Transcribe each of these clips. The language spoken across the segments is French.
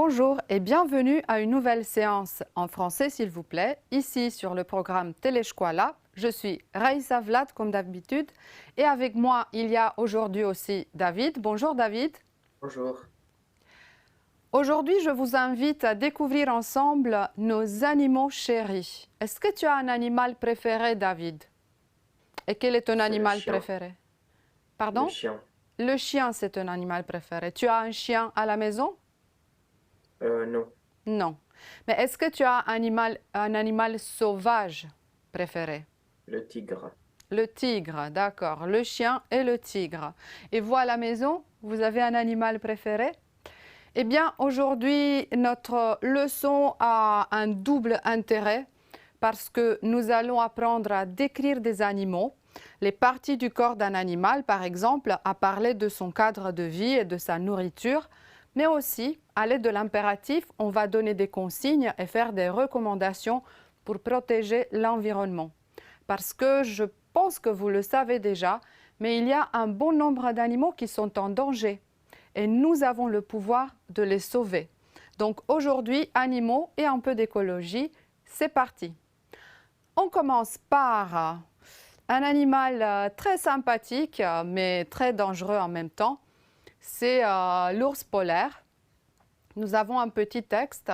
Bonjour et bienvenue à une nouvelle séance en français s'il vous plaît, ici sur le programme Teleshkola. Je suis Raïssa Vlad comme d'habitude et avec moi il y a aujourd'hui aussi David. Bonjour David. Bonjour. Aujourd'hui je vous invite à découvrir ensemble nos animaux chéris. Est-ce que tu as un animal préféré David? Et quel est ton C'est le animal chien. préféré? Le Pardon? chien. Le chien c'est ton animal préféré. Tu as un chien à la maison? Non. Non. Mais est-ce que tu as un animal sauvage préféré? Le tigre. Le tigre, d'accord. Le chien et le tigre. Et vous à la maison, vous avez un animal préféré? Eh bien, aujourd'hui, notre leçon a un double intérêt parce que nous allons apprendre à décrire des animaux, les parties du corps d'un animal, par exemple, à parler de son cadre de vie et de sa nourriture, mais aussi, à l'aide de l'impératif, on va donner des consignes et faire des recommandations pour protéger l'environnement. Parce que je pense que vous le savez déjà, mais il y a un bon nombre d'animaux qui sont en danger et nous avons le pouvoir de les sauver. Donc aujourd'hui, animaux et un peu d'écologie, c'est parti. On commence par un animal très sympathique, mais très dangereux en même temps. C'est l'ours polaire. Nous avons un petit texte.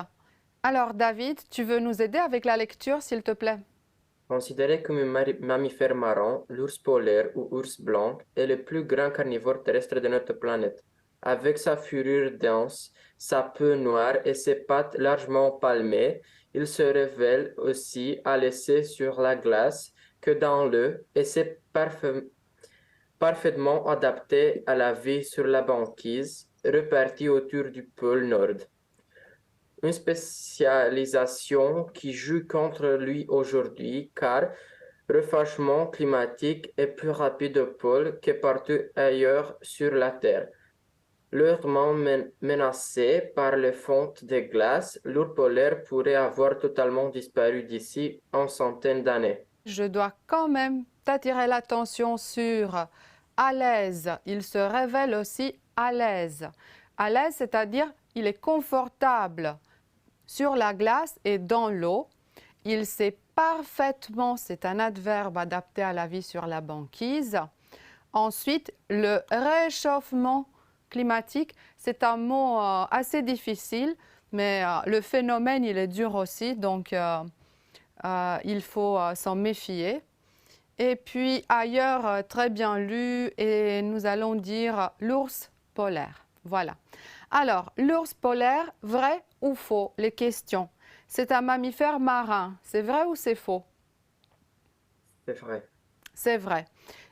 Alors David, tu veux nous aider avec la lecture, s'il te plaît? Considéré comme un mammifère marron, l'ours polaire ou ours blanc est le plus grand carnivore terrestre de notre planète. Avec sa fourrure dense, sa peau noire et ses pattes largement palmées, il se révèle aussi à l'essai sur la glace que dans l'eau et c'est parfaitement adapté à la vie sur la banquise, répartie autour du pôle Nord. Une spécialisation qui joue contre lui aujourd'hui car réchauffement climatique est plus rapide au pôle que partout ailleurs sur la Terre. Lourdement menacé par les fontes de glace, l'ours polaire pourrait avoir totalement disparu d'ici une centaine d'années. Je dois quand même t'attirer l'attention sur à l'aise. Il se révèle aussi à l'aise. À l'aise, c'est-à-dire il est confortable sur la glace et dans l'eau. Il sait parfaitement, c'est un adverbe adapté à la vie sur la banquise. Ensuite, le réchauffement climatique, c'est un mot assez difficile, mais le phénomène, il est dur aussi, donc il faut s'en méfier. Et puis ailleurs, très bien lu, et nous allons dire l'ours polaire. Voilà. Alors, l'ours polaire, vrai ou faux? Les questions. C'est un mammifère marin. C'est vrai ou c'est faux? C'est vrai. C'est vrai.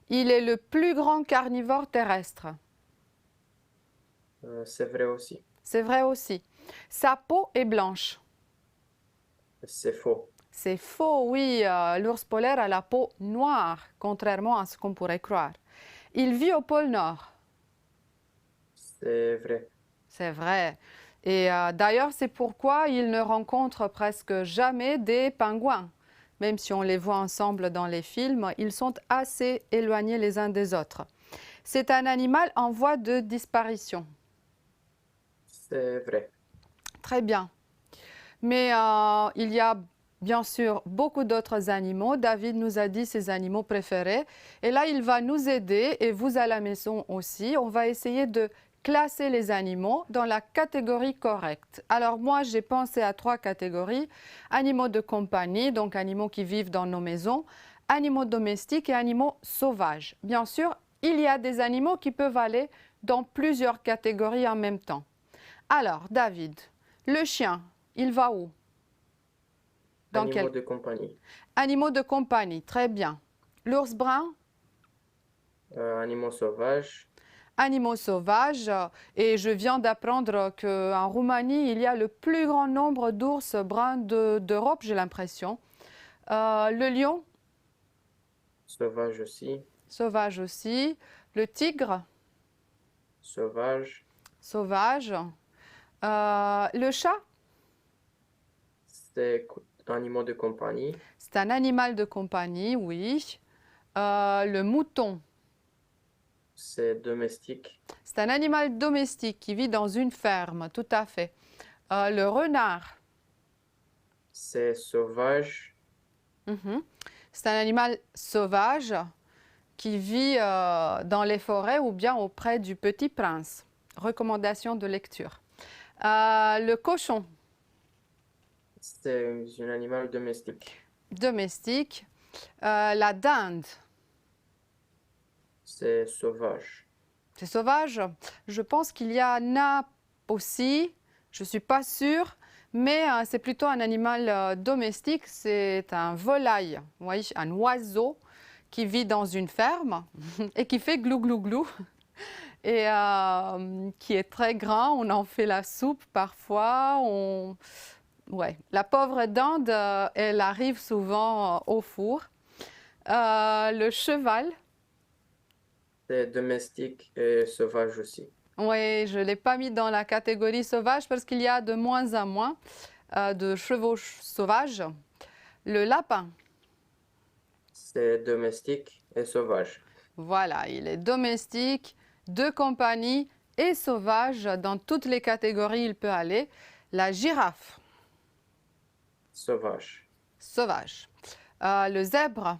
Il est le plus grand carnivore terrestre. C'est vrai aussi. C'est vrai aussi. Sa peau est blanche. C'est faux. C'est faux, oui. L'ours polaire a la peau noire, contrairement à ce qu'on pourrait croire. Il vit au pôle Nord. C'est vrai. C'est vrai. Et d'ailleurs, c'est pourquoi il ne rencontre presque jamais des pingouins. Même si on les voit ensemble dans les films, ils sont assez éloignés les uns des autres. C'est un animal en voie de disparition. C'est vrai. Très bien. Mais il y a bien sûr beaucoup d'autres animaux. David nous a dit ses animaux préférés. Et là, il va nous aider, et vous à la maison aussi. On va essayer de classer les animaux dans la catégorie correcte. Alors moi, j'ai pensé à 3 catégories. Animaux de compagnie, donc animaux qui vivent dans nos maisons, animaux domestiques et animaux sauvages. Bien sûr, il y a des animaux qui peuvent aller dans plusieurs catégories en même temps. Alors, David, le chien, il va où? Dans Animaux quel? de compagnie. Animaux de compagnie, très bien. L'ours brun? Animaux sauvages. Animaux sauvages. Et je viens d'apprendre qu'en Roumanie, il y a le plus grand nombre d'ours bruns d'Europe, j'ai l'impression. Le lion, Sauvages aussi. sauvage aussi. Le tigre, Sauvage. sauvage. Le chat, C'est animaux de compagnie. c'est un animal de compagnie, oui. Le mouton, C'est domestique. c'est un animal domestique qui vit dans une ferme, tout à fait. Le renard. C'est sauvage. Mhm. C'est un animal sauvage qui vit dans les forêts ou bien auprès du Petit Prince. Recommandation de lecture. Le cochon C'est un animal domestique. domestique. La dinde, C'est sauvage. c'est sauvage. Je pense qu'il y en a aussi, je ne suis pas sûre, mais c'est plutôt un animal domestique. C'est un volaille, oui, un oiseau qui vit dans une ferme et qui fait glou glou glou. Et qui est très grand. On en fait la soupe parfois. Ouais. La pauvre dinde, elle arrive souvent au four. Le cheval, C'est domestique et sauvage aussi. oui, je ne l'ai pas mis dans la catégorie sauvage parce qu'il y a de moins en moins de chevaux sauvages. Le lapin, C'est domestique et sauvage. voilà, il est domestique, de compagnie et sauvage. Dans toutes les catégories, il peut aller. La girafe, Sauvage. sauvage. Le zèbre,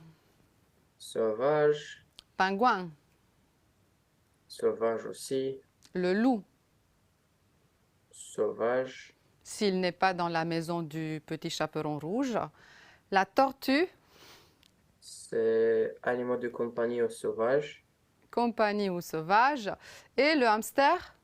Sauvage. pingouin. Sauvage aussi. Le loup, Sauvage. s'il n'est pas dans la maison du petit chaperon rouge. La tortue, C'est animaux de compagnie ou sauvage. compagnie ou sauvage. Et le hamster,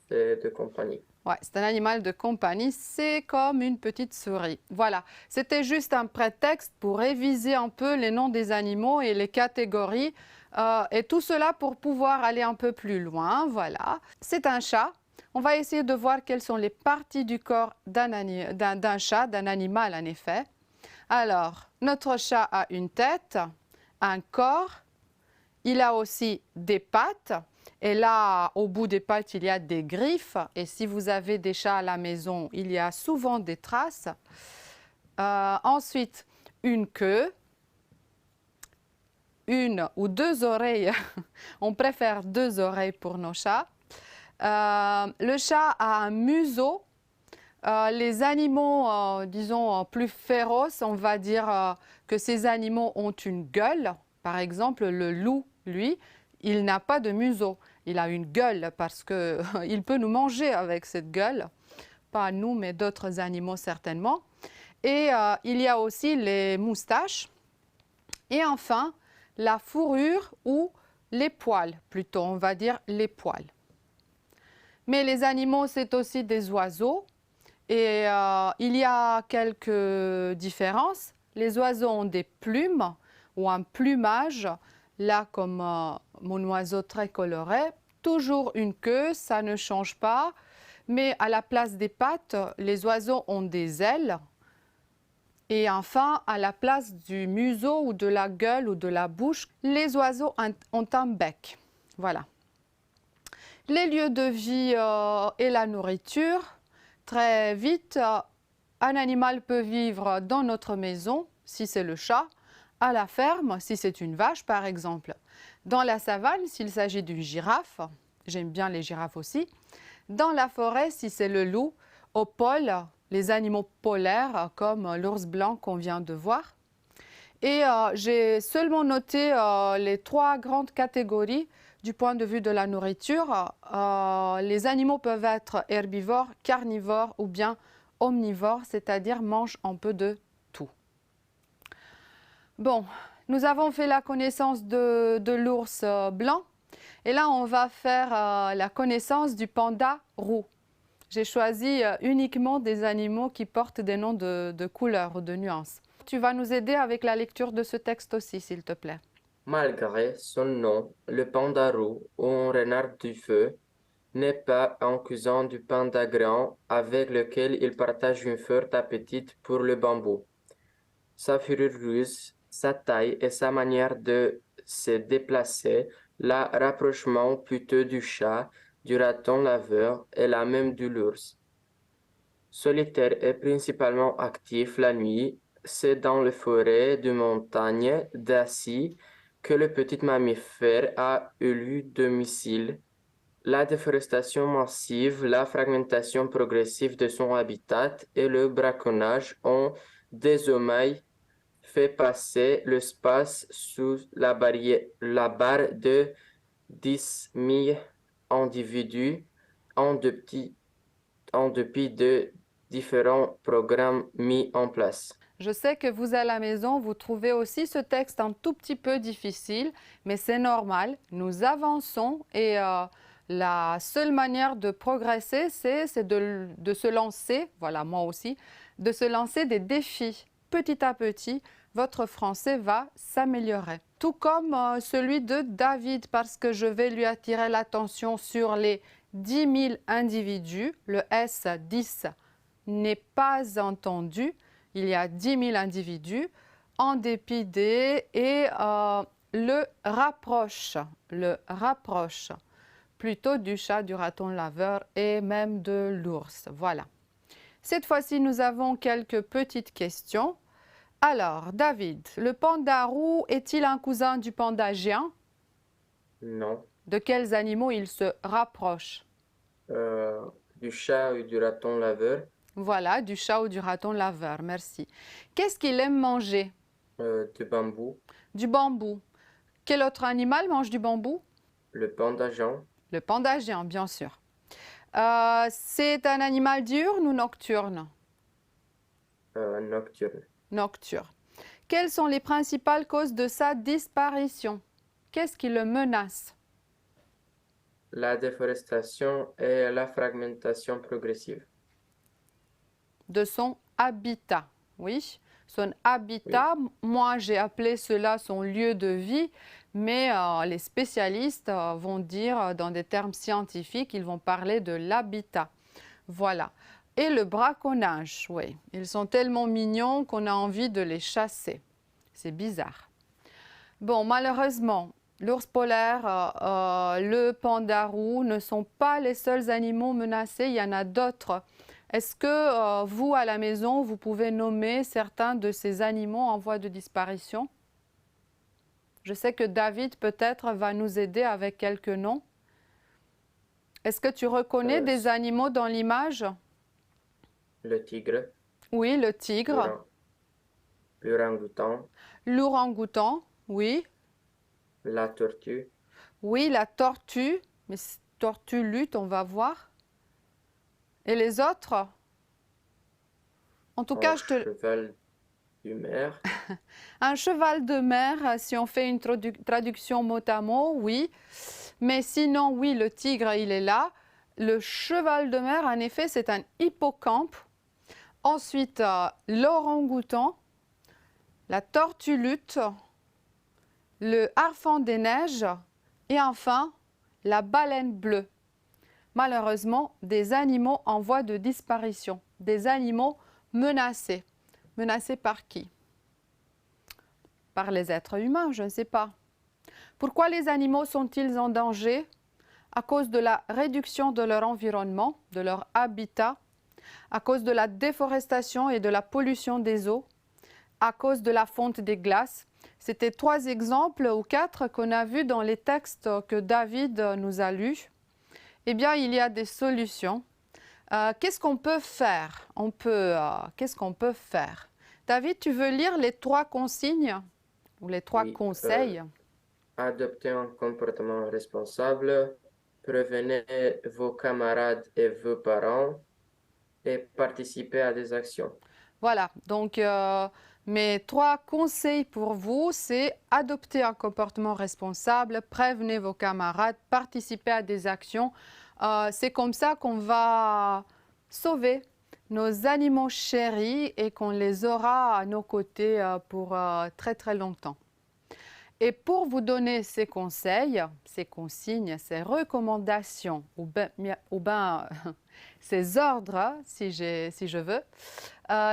C'est de compagnie. ouais, c'est un animal de compagnie, c'est comme une petite souris. Voilà, c'était juste un prétexte pour réviser un peu les noms des animaux et les catégories. Et tout cela pour pouvoir aller un peu plus loin. Voilà, c'est un chat. On va essayer de voir quelles sont les parties du corps d'un chat, d'un animal en effet. Alors, notre chat a une tête, un corps, il a aussi des pattes. Et là, au bout des pattes, il y a des griffes. Et si vous avez des chats à la maison, il y a souvent des traces. Ensuite, une queue, une ou deux oreilles. On préfère deux oreilles pour nos chats. Le chat a un museau. Les animaux, disons, plus féroces, on va dire que ces animaux ont une gueule. Par exemple, le loup, lui, il n'a pas de museau. Il a une gueule parce qu'il peut nous manger avec cette gueule. Pas nous, mais d'autres animaux certainement. Et il y a aussi les moustaches. Et enfin, la fourrure ou les poils, plutôt, on va dire les poils. Mais les animaux, c'est aussi des oiseaux. Et il y a quelques différences. Les oiseaux ont des plumes ou un plumage, là comme mon oiseau très coloré. Toujours une queue, ça ne change pas. Mais à la place des pattes, les oiseaux ont des ailes. Et enfin, à la place du museau ou de la gueule ou de la bouche, les oiseaux ont un bec. Voilà. Les lieux de vie et la nourriture. Très vite, un animal peut vivre dans notre maison, si c'est le chat, à la ferme, si c'est une vache par exemple, dans la savane, s'il s'agit d'une girafe, j'aime bien les girafes aussi, dans la forêt, si c'est le loup, au pôle, les animaux polaires comme l'ours blanc qu'on vient de voir. Et j'ai seulement noté les trois grandes catégories du point de vue de la nourriture. Les animaux peuvent être herbivores, carnivores ou bien omnivores, c'est-à-dire mangent un peu de tout. Bon, nous avons fait la connaissance de l'ours blanc et là on va faire la connaissance du panda roux. J'ai choisi uniquement des animaux qui portent des noms de couleurs ou de nuances. Tu vas nous aider avec la lecture de ce texte aussi, s'il te plaît. Malgré son nom, le panda roux ou un renard du feu n'est pas un cousin du panda grand avec lequel il partage une forte appétit pour le bambou. Sa fourrure ruse, sa taille et sa manière de se déplacer, la rapprochement plutôt du chat, du raton laveur et la même de l'ours. Solitaire et principalement actif la nuit, c'est dans les forêts de montagne d'Asie que le petit mammifère a élu domicile. La déforestation massive, la fragmentation progressive de son habitat et le braconnage ont désormais fait passer l'espace sous la barre de 10 000 individus en dépit de différents programmes mis en place. Je sais que vous à la maison, vous trouvez aussi ce texte un tout petit peu difficile, mais c'est normal. Nous avançons et la seule manière de progresser, c'est de se lancer, voilà moi aussi, de se lancer des défis. Petit à petit, votre français va s'améliorer. Tout comme celui de David, parce que je vais lui attirer l'attention sur les 10 000 individus. Le S10 n'est pas entendu. Il y a 10 000 individus, en dépit des, et le rapproche plutôt du chat, du raton laveur et même de l'ours. Voilà. Cette fois-ci, nous avons quelques petites questions. Alors, David, le panda roux est-il un cousin du panda géant? Non. De quels animaux il se rapproche? Du chat ou du raton laveur, Voilà, du chat ou du raton laveur, merci. Qu'est-ce qu'il aime manger? du bambou, Du bambou. Quel autre animal mange du bambou? le panda géant, Le panda géant, bien sûr. C'est un animal diurne ou nocturne? nocturne. Nocturne. Quelles sont les principales causes de sa disparition? Qu'est-ce qui le menace? La déforestation et la fragmentation progressive. De son habitat, oui. Son habitat, moi j'ai appelé cela son lieu de vie, mais les spécialistes vont dire dans des termes scientifiques, ils vont parler de l'habitat. Voilà. Et le braconnage, oui. Ils sont tellement mignons qu'on a envie de les chasser. C'est bizarre. Bon, malheureusement, l'ours polaire, le panda roux ne sont pas les seuls animaux menacés. Il y en a d'autres. Est-ce que vous, à la maison, vous pouvez nommer certains de ces animaux en voie de disparition? Je sais que David, peut-être, va nous aider avec quelques noms. Est-ce que tu reconnais des animaux dans l'image? Le tigre, Oui, le tigre. l'orang-outan, L'orang-outan, oui. la tortue, Oui, la tortue. Mais tortue lutte, on va voir. Et les autres? En tout cas, un cheval du mer, un cheval de mer, si on fait une traduction mot à mot, oui. Mais sinon, oui, le tigre, il est là. Le cheval de mer, en effet, c'est un hippocampe. Ensuite, l'orang-outan, la tortue lutte, le harfang des neiges et enfin, la baleine bleue. Malheureusement, des animaux en voie de disparition, des animaux menacés. Menacés par qui? Par les êtres humains, je ne sais pas. Pourquoi les animaux sont-ils en danger? À cause de la réduction de leur environnement, de leur habitat, à cause de la déforestation et de la pollution des eaux, à cause de la fonte des glaces. C'était 3 exemples ou 4 qu'on a vus dans les textes que David nous a lus. Eh bien, il y a des solutions. Qu'est-ce qu'on peut faire? Qu'est-ce qu'on peut faire? David, tu veux lire les 3 consignes ou les 3 conseils? Adoptez un comportement responsable, prévenez vos camarades et vos parents et participez à des actions. Voilà, donc mes 3 conseils pour vous, c'est adopter un comportement responsable, prévenez vos camarades, participez à des actions. C'est comme ça qu'on va sauver nos animaux chéris et qu'on les aura à nos côtés pour très très longtemps. Et pour vous donner ces conseils, ces consignes, ces recommandations, ou ben ces ordres, si je veux,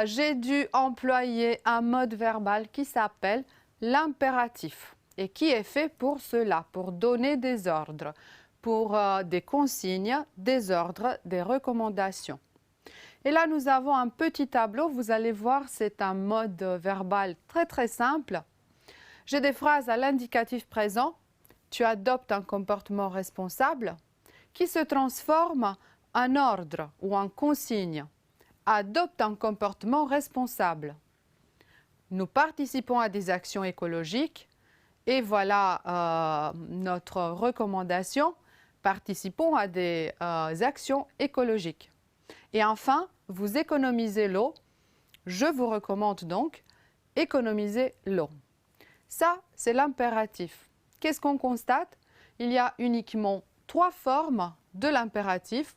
j'ai dû employer un mode verbal qui s'appelle l'impératif et qui est fait pour cela, pour donner des ordres, pour des consignes, des ordres, des recommandations. Et là, nous avons un petit tableau. Vous allez voir, c'est un mode verbal très très simple. J'ai des phrases à l'indicatif présent. Tu adoptes un comportement responsable qui se transforme en ordre ou en consigne, adopte un comportement responsable. Nous participons à des actions écologiques et voilà notre recommandation. Participons à des actions écologiques. Et enfin, vous économisez l'eau. Je vous recommande donc économiser l'eau. Ça, c'est l'impératif. Qu'est-ce qu'on constate? Il y a uniquement 3 formes de l'impératif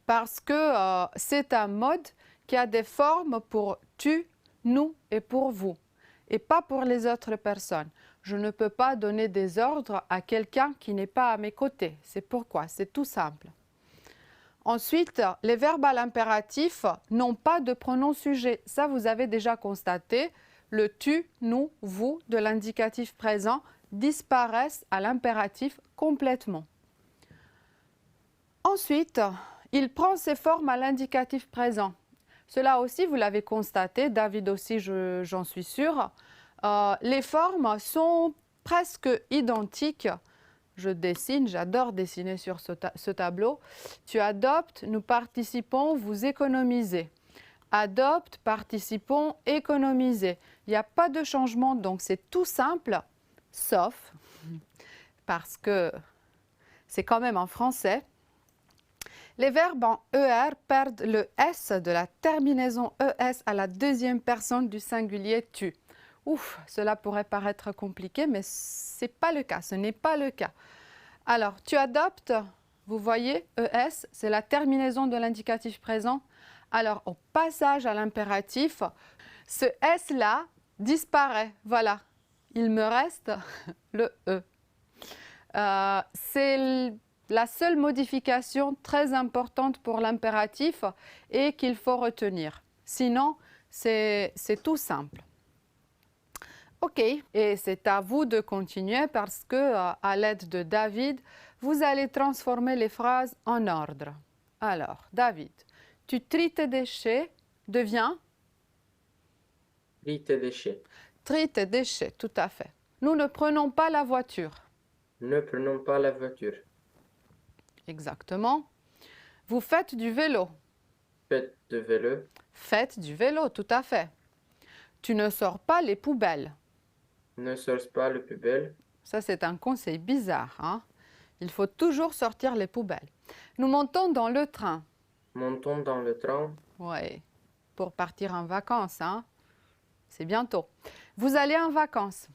parce que c'est un mode qui a des formes pour tu, nous et pour vous et pas pour les autres personnes. Je ne peux pas donner des ordres à quelqu'un qui n'est pas à mes côtés. C'est pourquoi, c'est tout simple. Ensuite, les verbes à l'impératif n'ont pas de pronom sujet. Ça, vous avez déjà constaté. Le tu, nous, vous de l'indicatif présent disparaissent à l'impératif complètement. Ensuite, il prend ses formes à l'indicatif présent. Cela aussi, vous l'avez constaté, David aussi, j'en suis sûre. Les formes sont presque identiques. Je dessine, j'adore dessiner sur ce tableau. Tu adoptes, nous participons, vous économisez. Adopte, participons, économiser. Il n'y a pas de changement, donc c'est tout simple, sauf, parce que c'est quand même en français, les verbes en ER perdent le S de la terminaison ES à la deuxième personne du singulier tu. Ouf, cela pourrait paraître compliqué, mais ce n'est pas le cas, ce n'est pas le cas. Alors, tu adoptes, vous voyez, ES, c'est la terminaison de l'indicatif présent. Alors, au passage à l'impératif, ce S-là disparaît. Voilà, il me reste le E. C'est la seule modification très importante pour l'impératif et qu'il faut retenir. Sinon, c'est tout simple. Ok, et c'est à vous de continuer parce que, à l'aide de David, vous allez transformer les phrases en ordre. Alors, David, tu tries tes déchets, deviens Trie tes déchets. trie tes déchets, tout à fait. Nous ne prenons pas la voiture. Ne prenons pas la voiture. Exactement. Vous faites du vélo. Faites de vélo. Faites du vélo, tout à fait. Tu ne sors pas les poubelles. Ne sors pas le poubelle. Ça, c'est un conseil bizarre, hein? Il faut toujours sortir les poubelles. Nous montons dans le train. Montons dans le train. Oui, pour partir en vacances, hein? C'est bientôt. Vous allez en vacances.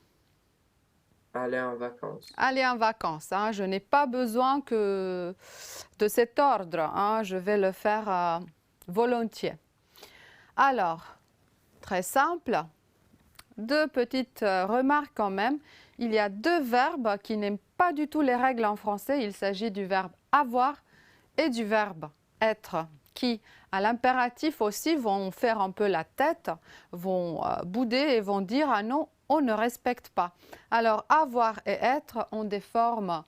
Aller en vacances. Allez en vacances, hein? Je n'ai pas besoin que de cet ordre, hein? Je vais le faire volontiers. Alors, très simple. 2 petites remarques quand même. Il y a 2 verbes qui n'aiment pas du tout les règles en français. Il s'agit du verbe avoir et du verbe être, qui à l'impératif aussi vont faire un peu la tête, vont bouder et vont dire ah non, on ne respecte pas. Alors avoir et être ont des formes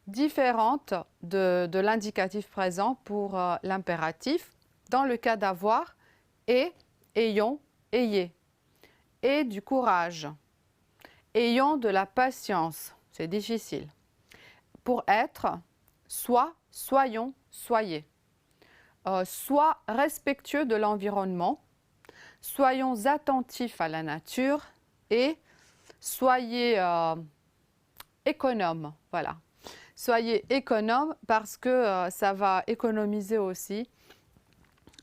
différentes de l'indicatif présent pour l'impératif. Dans le cas d'avoir, et, ayons, ayez. Et du courage. Ayons de la patience. C'est difficile. Pour être, sois, soyons, soyez. Sois respectueux de l'environnement. Soyons attentifs à la nature et soyez économes. Voilà. Soyez économes parce que ça va économiser aussi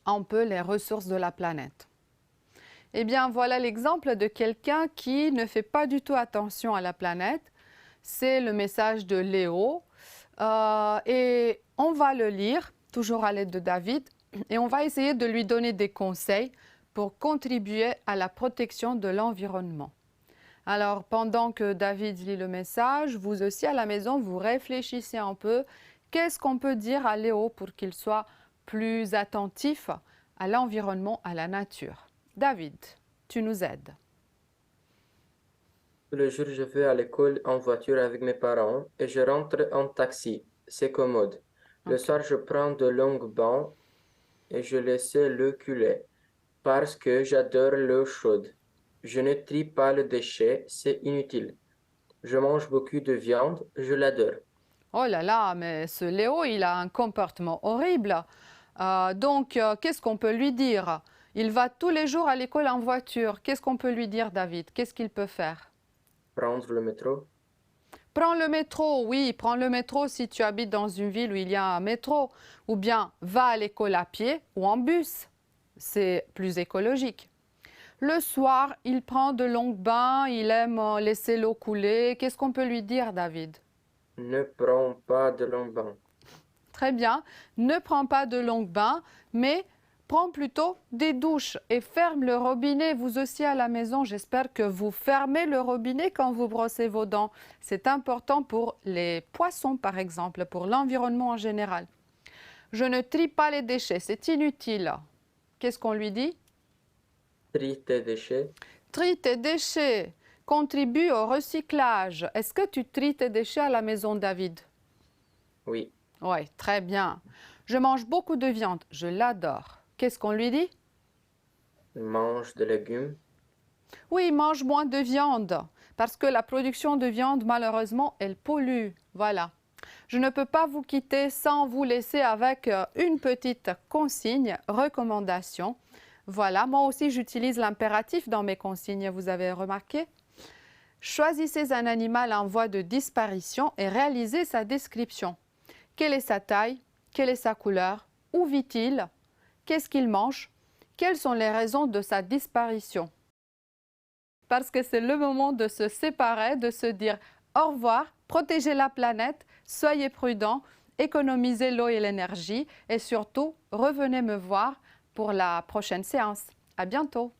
un peu les ressources de la planète. Eh bien, voilà l'exemple de quelqu'un qui ne fait pas du tout attention à la planète. C'est le message de Léo. Et on va le lire, toujours à l'aide de David, et on va essayer de lui donner des conseils pour contribuer à la protection de l'environnement. Alors, pendant que David lit le message, vous aussi à la maison, vous réfléchissez un peu. Qu'est-ce qu'on peut dire à Léo pour qu'il soit plus attentif à l'environnement, à la nature? David, tu nous aides. Tous les jours, je vais à l'école en voiture avec mes parents et je rentre en taxi. C'est commode. Le Ok. soir, je prends de longues bancs et je laisse le couler parce que j'adore l'eau chaude. Je ne trie pas le déchet, c'est inutile. Je mange beaucoup de viande, je l'adore. Oh là là, mais ce Léo, il a un comportement horrible. Qu'est-ce qu'on peut lui dire? Il va tous les jours à l'école en voiture. Qu'est-ce qu'on peut lui dire, David? Qu'est-ce qu'il peut faire? Prendre le métro. Prends le métro, oui, prends le métro si tu habites dans une ville où il y a un métro. Ou bien va à l'école à pied ou en bus. C'est plus écologique. Le soir, il prend de longs bains, il aime laisser l'eau couler. Qu'est-ce qu'on peut lui dire, David? Ne prends pas de long bain. Très bien, ne prends pas de longs bains, mais prends plutôt des douches et ferme le robinet. Vous aussi à la maison, j'espère que vous fermez le robinet quand vous brossez vos dents. C'est important pour les poissons, par exemple, pour l'environnement en général. Je ne trie pas les déchets, c'est inutile. Qu'est-ce qu'on lui dit? Trie tes déchets. Trie tes déchets, contribue au recyclage. Est-ce que tu tries tes déchets à la maison, David? Oui. Oui, très bien. Je mange beaucoup de viande, je l'adore. Qu'est-ce qu'on lui dit? Mange de légumes. Oui, mange moins de viande, parce que la production de viande, malheureusement, elle pollue. Voilà. Je ne peux pas vous quitter sans vous laisser avec une petite consigne, recommandation. Voilà, moi aussi j'utilise l'impératif dans mes consignes, vous avez remarqué? Choisissez un animal en voie de disparition et réalisez sa description. Quelle est sa taille? Quelle est sa couleur? Où vit-il? Qu'est-ce qu'il mange? Quelles sont les raisons de sa disparition? Parce que c'est le moment de se séparer, de se dire au revoir, protégez la planète, soyez prudents, économisez l'eau et l'énergie et surtout, revenez me voir pour la prochaine séance. À bientôt!